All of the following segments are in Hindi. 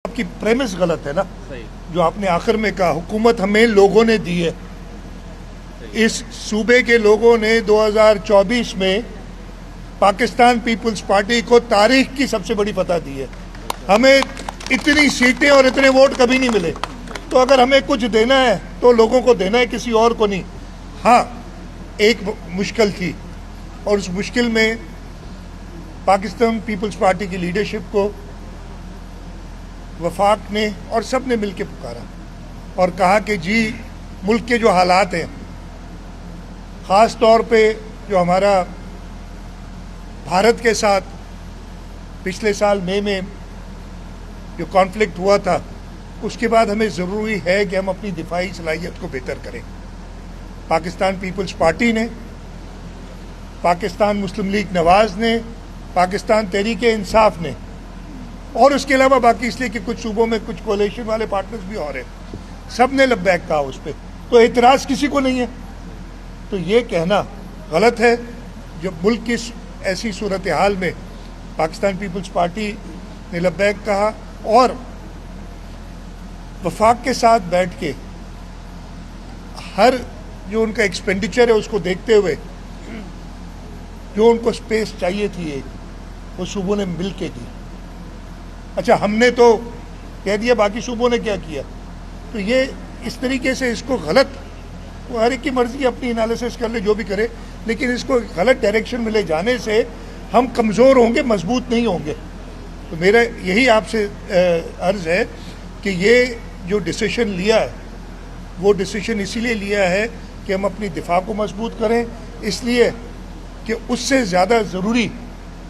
आपकी प्रेमिस गलत है ना। जो आपने आखिर में कहा हुकूमत हमें लोगों ने दी है, इस सूबे के लोगों ने 2024 में पाकिस्तान पीपल्स पार्टी को तारीख की सबसे बड़ी फतह दी है। हमें इतनी सीटें और इतने वोट कभी नहीं मिले, तो अगर हमें कुछ देना है तो लोगों को देना है, किसी और को नहीं। हाँ, एक मुश्किल थी और उस मुश्किल में पाकिस्तान पीपल्स पार्टी की लीडरशिप को वफाक ने और सब ने मिलकर पुकारा और कहा कि जी मुल्क के जो हालात हैं, ख़ास तौर पे जो हमारा भारत के साथ पिछले साल मई में जो कॉन्फ्लिक्ट हुआ था, उसके बाद हमें ज़रूरी है कि हम अपनी दिफाई सलाहियत को बेहतर करें। पाकिस्तान पीपल्स पार्टी ने, पाकिस्तान मुस्लिम लीग नवाज़ ने, पाकिस्तान तहरीक इंसाफ ने और उसके अलावा बाकी इसलिए कि कुछ सूबों में कुछ कोalition वाले पार्टनर्स भी और हैं, सब ने लब्बैक कहा उस पर, तो एतराज़ किसी को नहीं है। तो ये कहना गलत है। जब मुल्क की ऐसी सूरत हाल में पाकिस्तान पीपल्स पार्टी ने लब्बैक कहा और वफाक के साथ बैठ के हर जो उनका एक्सपेंडिचर है उसको देखते हुए जो उनको स्पेस चाहिए थी एक, वो सूबों ने मिल के दी। अच्छा, हमने तो कह दिया, बाकी सूबों ने क्या किया? तो ये इस तरीके से इसको गलत, वो हर एक की मर्जी अपनी एनालिसिस कर ले, जो भी करे, लेकिन इसको गलत डायरेक्शन में ले जाने से हम कमज़ोर होंगे, मजबूत नहीं होंगे। तो मेरा यही आपसे अर्ज़ है कि ये जो डिसीजन लिया है वो डिसीजन इसीलिए लिया है कि हम अपनी दिफा को मजबूत करें, इसलिए कि उससे ज़्यादा ज़रूरी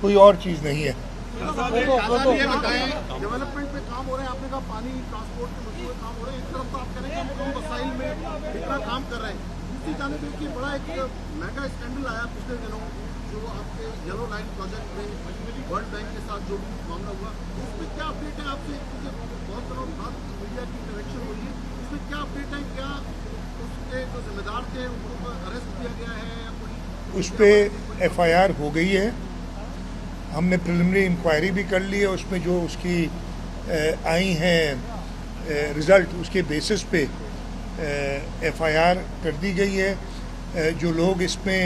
कोई और चीज़ नहीं है। डेवलपमेंट पे काम हो रहे हैं, आपने कहा पानी ट्रांसपोर्ट के मसले काम हो रहे हैं। एक तरफ तो आप कह रहे हैं कि हम वसाइल में इतना काम कर रहे हैं, दूसरी जाने देखिए बड़ा एक मेगा स्कैंडल आया पिछले दिनों, जो आपके येलो लाइन प्रोजेक्ट में वर्ल्ड बैंक के साथ जो मामला हुआ, उसमें क्या अपडेट है आपसे? क्योंकि बहुत दिनों बाद मीडिया की इंटरेक्शन हुई है, उसमें क्या अपडेट है? क्या उसके जो जिम्मेदार थे उनको अरेस्ट किया गया है या कोई उस पर FIR हो गई है, हमने प्रिलिमिनरी इंक्वायरी भी कर ली है। उसमें जो उसकी आई हैं रिज़ल्ट, उसके बेसिस पे FIR कर दी गई है। जो लोग इसमें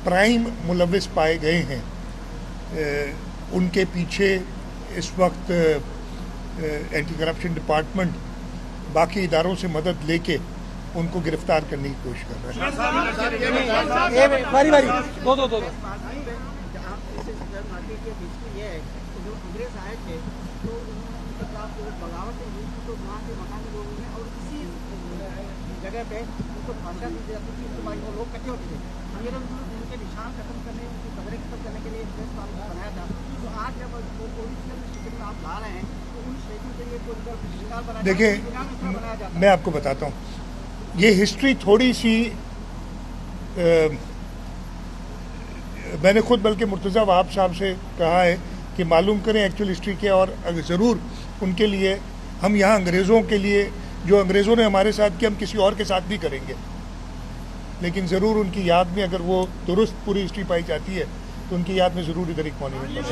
प्राइम मुलविस पाए गए हैं उनके पीछे इस वक्त एंटी करप्शन डिपार्टमेंट बाकी इदारों से मदद लेके उनको गिरफ्तार करने की कोशिश कर रहा है। जगह पे उनको भाषा दी जाती थी, वो लोग इकट्ठे होते थे, उनके निशान खत्म करने, उनकी कब्रें खत्म करने के लिए प्रेस वालों ने बनाया था। तो आज जब में आप ला रहे हैं तो उन स्टेशन के लिए देखिए, मैं आपको बताता हूँ, ये हिस्ट्री थोड़ी सी मैंने खुद बल्कि मुर्तज़ा वहाब साहब से कहा है कि मालूम करें एक्चुअल हिस्ट्री क्या, और ज़रूर उनके लिए हम यहाँ अंग्रेज़ों के लिए जो अंग्रेज़ों ने हमारे साथ किया, हम किसी और के साथ भी करेंगे, लेकिन ज़रूर उनकी याद में अगर वो दुरुस्त पूरी हिस्ट्री पाई जाती है तो उनकी याद में ज़रूर इधर एक मॉन्यूमेंट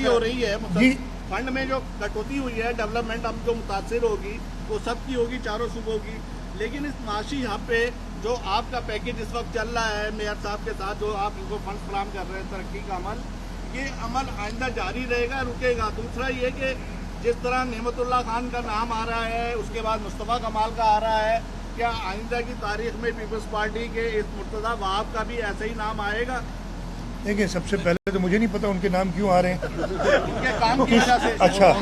हो रही है। जी, फंड में जो कटौती हुई है, डेवलपमेंट अब जो मुतासिर होगी वो सबकी होगी, चारों सूबों की, लेकिन इस माशी यहाँ पे जो आपका पैकेज इस वक्त चल रहा है मेयर साहब के साथ, जो आप इनको फंड फराहम कर रहे हैं तरक्की का अमल, ये अमल आइंदा जारी रहेगा, रुकेगा? दूसरा ये कि जिस तरह नेमतुल्लाह खान का नाम आ रहा है, उसके बाद मुस्तफ़ा कमाल का आ रहा है, क्या आइंदा की तारीख में पीपल्स पार्टी के इस मुर्तज़ा वहाब का भी ऐसे ही नाम आएगा? देखिए, सबसे पहले तो मुझे नहीं पता उनके नाम क्यों आ रहे हैं। उनके काम की वजह से। अच्छा,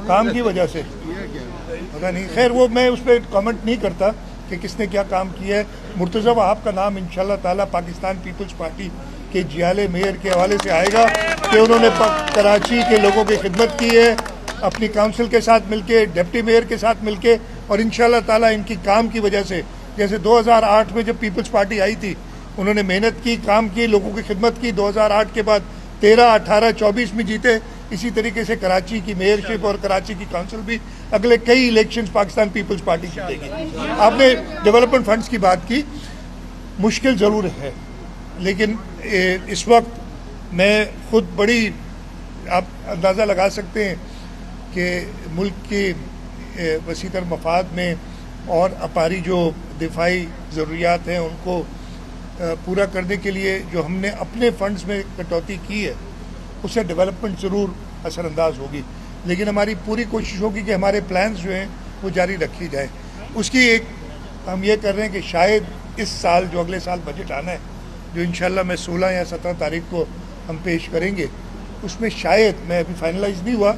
काम की वजह से पता नहीं। खैर, वो मैं उस पर कमेंट नहीं करता कि किसने क्या काम किया है। मुर्तज़ा वहाब का नाम इंशाल्लाह ताला पाकिस्तान पीपल्स पार्टी के जियाले मेयर के हवाले से आएगा कि उन्होंने कराची के लोगों की खिदमत की है, अपनी काउंसिल के साथ मिलके, डिप्टी मेयर के साथ मिलके, और इंशाल्लाह ताला इनकी काम की वजह से, जैसे 2008 में जब पीपल्स पार्टी आई थी, उन्होंने मेहनत की, काम की, लोगों की खिदमत की, 2008 के बाद 13, 18, 24 में जीते। इसी तरीके से कराची की मेयरशिप और कराची की काउंसिल भी अगले कई इलेक्शंस पाकिस्तान पीपल्स पार्टी जीतेगी। आपने डेवलपमेंट फंड्स की बात की, मुश्किल ज़रूर है, लेकिन इस वक्त मैं खुद बड़ी, आप अंदाज़ा लगा सकते हैं कि मुल्क के वसीतर मफाद में और हमारी जो दिफाई ज़रूरियात हैं उनको पूरा करने के लिए जो हमने अपने फंड्स में कटौती की है उससे डेवलपमेंट ज़रूर असरअंदाज होगी, लेकिन हमारी पूरी कोशिश होगी कि हमारे प्लान्स जो हैं वो जारी रखी जाए। उसकी एक हम ये कर रहे हैं कि शायद इस साल जो अगले साल बजट आना है, जो इंशाल्लाह मैं 16 या 17 तारीख को हम पेश करेंगे, उसमें शायद मैं अभी फाइनलाइज नहीं हुआ,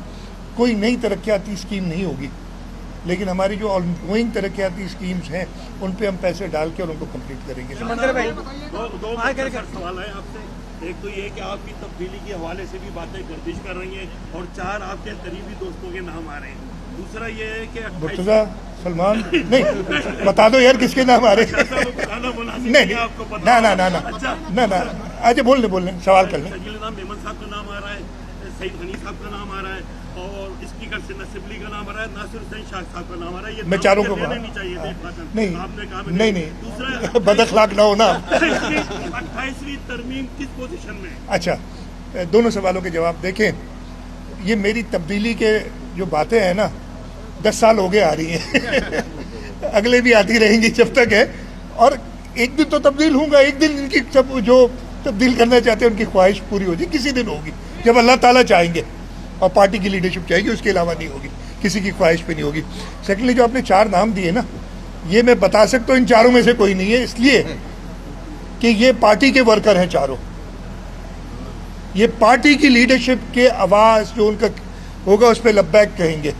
कोई नई तरक्याती स्कीम नहीं होगी, लेकिन हमारी जो ऑनगोइंग तरक्याती स्कीम्स हैं उन पे हम पैसे डाल के और उनको कंप्लीट करेंगे। दो सवाल है आपसे। एक तो ये कि आपकी तब्दीली के हवाले से भी बातें गर्दिश कर रही हैं और 4 आपके करीबी दोस्तों के नाम आ रहे हैं। दूसरा ये है कि मुर्तज़ा सलमान नहीं बता दो यार किसके नाम आ रहे हैं। नहीं आपको पता ना ना ना अच्छा ना ना अच्छा बोलने सवाल कर लें। मेमन साहब का नाम आ रहा है, सईद गनी साहब का नाम आ रहा है और स्पीकर से असेंबली का नाम आ रहा है, नासिर हुसैन शाह साहब का नाम आ रहा है। ये मैं चारों को नहीं चाहिए नहीं आपने कहा नहीं दूसरा बदअखलाक ना हो ना। 28वीं तरमीम किस पोजीशन में? अच्छा, दोनों सवालों के जवाब देखें। ये मेरी तब्दीली के जो बातें हैं ना 10 साल हो गए आ रही हैं अगले भी आती रहेंगी जब तक है, और एक दिन तो तब्दील होऊंगा, एक दिन इनकी सब जो तब्दील करना चाहते हैं उनकी ख्वाहिश पूरी हो जाए, किसी दिन होगी जब अल्लाह ताला चाहेंगे और पार्टी की लीडरशिप चाहेगी, उसके अलावा नहीं होगी, किसी की ख्वाहिश पे नहीं होगी। सेकेंडली जो आपने 4 नाम दिए ना, ये मैं बता सकता हूँ इन चारों में से कोई नहीं है, इसलिए कि ये पार्टी के वर्कर हैं चारों, ये पार्टी की लीडरशिप के आवाज़ जो उनका होगा उस पर लब्बैक कहेंगे।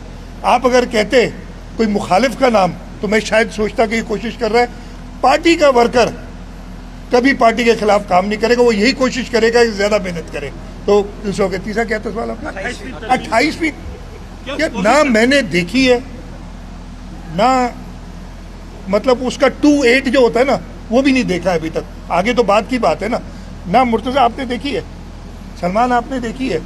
आप अगर कहते कोई मुखालिफ का नाम तो मैं शायद सोचता कि ये कोशिश कर रहा है। पार्टी का वर्कर कभी पार्टी के खिलाफ काम नहीं करेगा, वो यही कोशिश करेगा कि ज़्यादा मेहनत करे। तो दूसरों के तीसरा क्या था सवाल आपका? 28वीं ना मैंने देखी है ना, मतलब उसका 28 जो होता है ना वो भी नहीं देखा है अभी तक, आगे तो बात की बात है ना मुर्तज़ा आपने देखी है, सलमान आपने देखी है,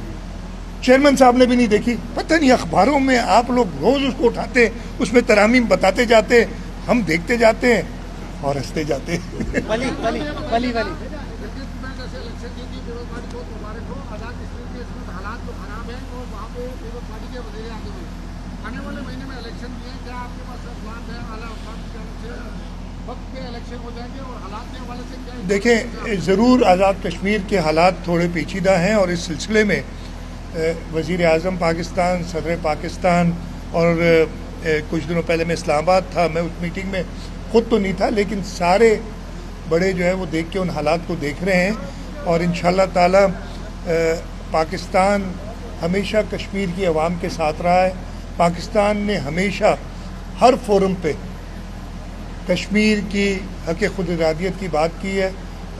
चेयरमैन साहब ने भी नहीं देखी। पता नहीं अखबारों में आप लोग रोज़ उसको उठाते हैं, उसमें तरामीम बताते जाते हैं, हम देखते जाते हैं और हंसते जाते हैं। देखें, ज़रूर आज़ाद कश्मीर के हालात थोड़े पेचीदा हैं और इस सिलसिले में वज़ीर आज़म पाकिस्तान, सदर पाकिस्तान और कुछ दिनों पहले मैं इस्लामाबाद था, मैं उस मीटिंग में ख़ुद तो नहीं था, लेकिन सारे बड़े जो है वो देख के उन हालात को देख रहे हैं और इंशाअल्लाह ताला पाकिस्तान हमेशा कश्मीर की आवाम के साथ रहा है। पाकिस्तान ने हमेशा हर फोरम पे कश्मीर की हक़ खुद इरादियत की बात की है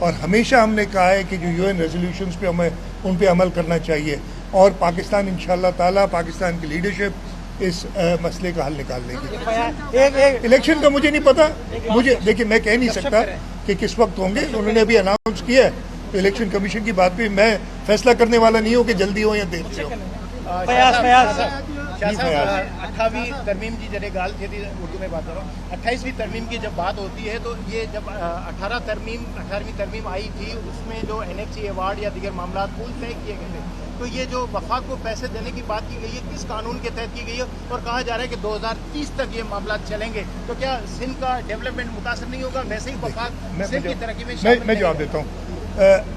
और हमेशा हमने कहा है कि जो UN रेजोल्यूशंस पे हमें उन पे अमल करना चाहिए और पाकिस्तान इंशाअल्लाह ताला पाकिस्तान की लीडरशिप इस मसले का हल निकाल लेगी। इलेक्शन का मुझे नहीं पता, मुझे देखिए मैं कह नहीं सकता कि किस वक्त होंगे, उन्होंने अभी अनाउंस किया है तो इलेक्शन कमीशन की बात पे मैं फैसला करने वाला नहीं हूँ कि जल्दी हो या देर से हो। 28वीं तरमीम की जरिए गाल थी उर्दू में बात कर रहा हूँ। 28वीं तरमीम की जब बात होती है तो ये जब 18वीं तरमीम आई थी उसमें जो NHC अवार्ड या दीगर मामला पूल तय किए गए थे, तो ये जो वफाक को पैसे देने की बात की गई है किस कानून के तहत की गई है और कहा जा रहा है कि 2030 तक ये मामला चलेंगे, तो क्या सिंध का डेवलपमेंट मुतासर नहीं होगा? वैसे ही वफाक सिंध की तरक्की में मैं जवाब देता हूँ।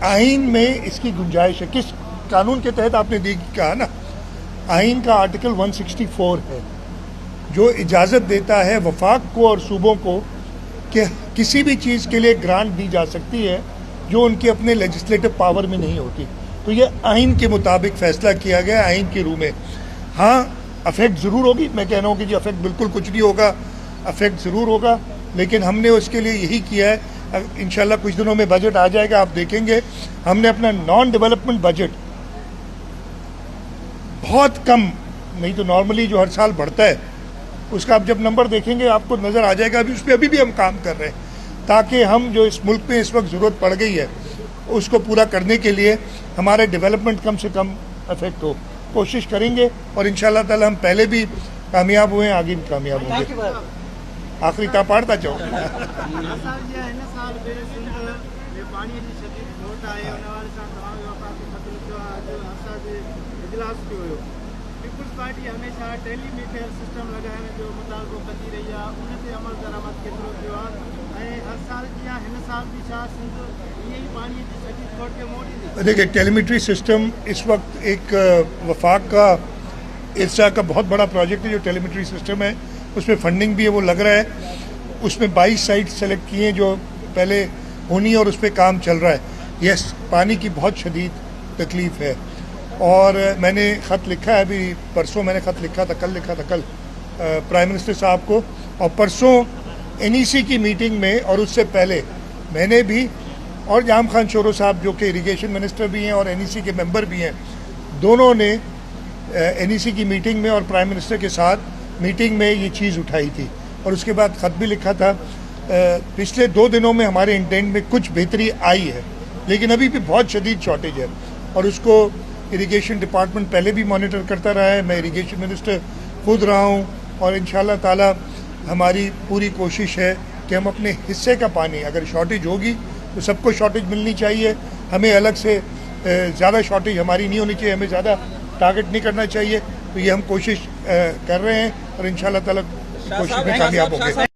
आइन में इसकी गुंजाइश है। किस कानून के तहत आपने कहा ना, आइन का आर्टिकल 164 है जो इजाज़त देता है वफाक को और सूबों को कि किसी भी चीज़ के लिए ग्रांट दी जा सकती है जो उनके अपने लेजिस्लेटिव पावर में नहीं होती। तो ये आइन के मुताबिक फ़ैसला किया गया, आइन के रू में। हाँ, अफेक्ट ज़रूर होगी, मैं कह रहा हूँ कि जी अफेक्ट बिल्कुल कुछ नहीं होगा, अफेक्ट ज़रूर होगा, लेकिन हमने उसके लिए यही किया है। इंशाल्लाह कुछ दिनों में बजट आ जाएगा, आप देखेंगे हमने अपना नॉन डेवलपमेंट बजट बहुत कम, नहीं तो नॉर्मली जो हर साल बढ़ता है उसका आप जब नंबर देखेंगे आपको नज़र आ जाएगा। अभी उस पर अभी भी हम काम कर रहे हैं ताकि हम जो इस मुल्क में इस वक्त ज़रूरत पड़ गई है उसको पूरा करने के लिए हमारे डेवलपमेंट कम से कम इफेक्ट हो, कोशिश करेंगे और इंशाल्लाह ताला हम पहले भी कामयाब हुए हैं, आगे भी कामयाब होंगे। आखिरी का पाड़ता चाहो इजलास जो हुयो पीपल्स पार्टी हमेशा टेलीमीटर सिस्टम लॻाइण जो मुतालबो कंदी रही आहे उन ते अमल दरामद केतिरो थियो आहे ऐं हर साल जीअं हिन साल बि छा सिंध ईअं ई पाणीअ जी सॼी खोड़ खे मोड़ींदी। देखिए टेलीमेट्री सिस्टम इस वक्त एक वफाक का इर्सा का बहुत बड़ा प्रोजेक्ट है जो टेलीमेट्री सिस्टम है, उसमें फंडिंग भी है, वो लग रहा है। उसमें 22 साइट सेलेक्ट किए हैं जो पहले होनी है और उस पर काम चल रहा है। यस, पानी की बहुत शदीद तकलीफ़ है और मैंने ख़त लिखा है, अभी परसों मैंने ख़त लिखा था, कल प्राइम मिनिस्टर साहब को, और परसों NEC की मीटिंग में और उससे पहले मैंने भी और जाम खान शोरो साहब जो कि इरिगेशन मिनिस्टर भी हैं और NEC के मेंबर भी हैं, दोनों ने NEC की मीटिंग में और प्राइम मिनिस्टर के साथ मीटिंग में ये चीज़ उठाई थी और उसके बाद ख़त भी लिखा था। पिछले 2 दिनों में हमारे इंटेंट में कुछ बेहतरी आई है, लेकिन अभी भी बहुत शदीद शॉर्टेज है और उसको इरिगेशन डिपार्टमेंट पहले भी मॉनिटर करता रहा है। मैं इरिगेशन मिनिस्टर खुद रहा हूँ और इंशाल्लाह ताला हमारी पूरी कोशिश है कि हम अपने हिस्से का पानी, अगर शॉर्टेज होगी तो सबको शॉर्टेज मिलनी चाहिए, हमें अलग से ज़्यादा शॉर्टेज हमारी नहीं होनी चाहिए, हमें ज़्यादा टारगेट नहीं करना चाहिए। तो ये हम कोशिश कर रहे हैं और इंशाल्लाह ताला कोशिश में कामयाब होंगे।